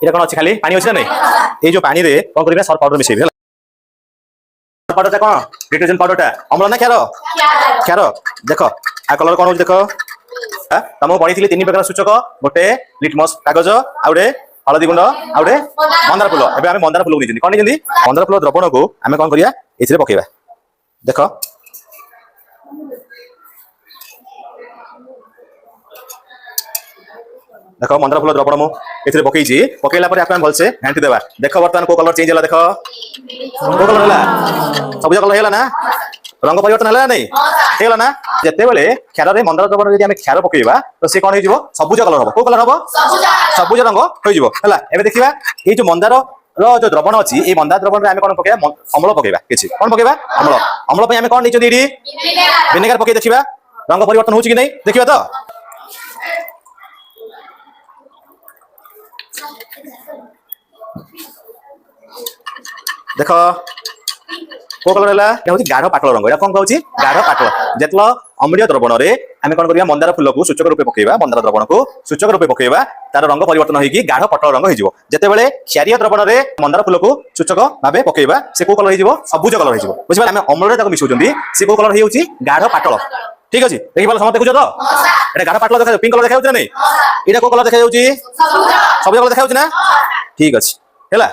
এটা কোন আছে খালি পানি আছে না নাই এই যে পানি রে কোন করিবা সর পাউডার মিশাইবে হলা পাউডারটা কোন ডিটারজেন্ট পাউডারটা অম্ল না ক্ষার ক্ষার দেখো आ कलर कोन देखो तुमको पढ़ी 3 प्रकार सूचक गोटे लिटमस कागज आउडे हलदी गुंड आउडे मंदार फूल एबे आमे मंदार फूल निजनी कोन निजनी मंदार फूल द्रवण को आमे कोन करिया एथिरे पकेबा देखो देखो मंदार फूल द्रवण मु एथिरे पकेइची पकेला पर आपन भलसे घांटी देबा देखो वर्तमान को कलर चेंज होला देखो को कलर होला सबुज कलर हैला ना रंग परिवर्तन है नहीं हेला ना जते बेले क्षार रे मंदार द्रवण यदि हम क्षार पकेबा तो से कोन होइजो सबुज कलर हबो को कलर हबो सबुज रंग होइजो हला एबे देखिबा ए जो मंदार रो जो द्रवण अछि ए मंदार द्रवण रे हम कोन पकेबा अम्ल पकेबा किछि कोन पकेबा अम्ल अम्ल पे हम कोन निचो दीडी विनेगर पके देखिबा रंग परिवर्तन होछि कि नहीं देखिबा तो देखो को कलर है गाढ़ पाटल रंग या कौन कहूँ गाढ़ पाटल जेतल अम्लीय द्रवण रे आम कौन करिया मंदार फूल को सूचक रूपे पकेबा मंदार द्रवण को सूचक रूपे पकेबा तार रंग परिवर्तन होगी गाढ़ पाटल रंग हो जेतेबेले क्षारीय द्रवण रे मंदार फूल को सूचक भाबे पकेबा से को कलर हो सबुज कलर हो बुझिबा आम अम्ल रे मिसौचंदी से को कलर होउची गाढ़ पाटल ठीक अछि देखि पाल समस्त देखुछ तो एटा गाढ़ पाटल देखा पिंक कलर देखा होउछ नै एटा को कलर देखा होउची सबुज कलर देखा होउची ना ठीक अछि हैला।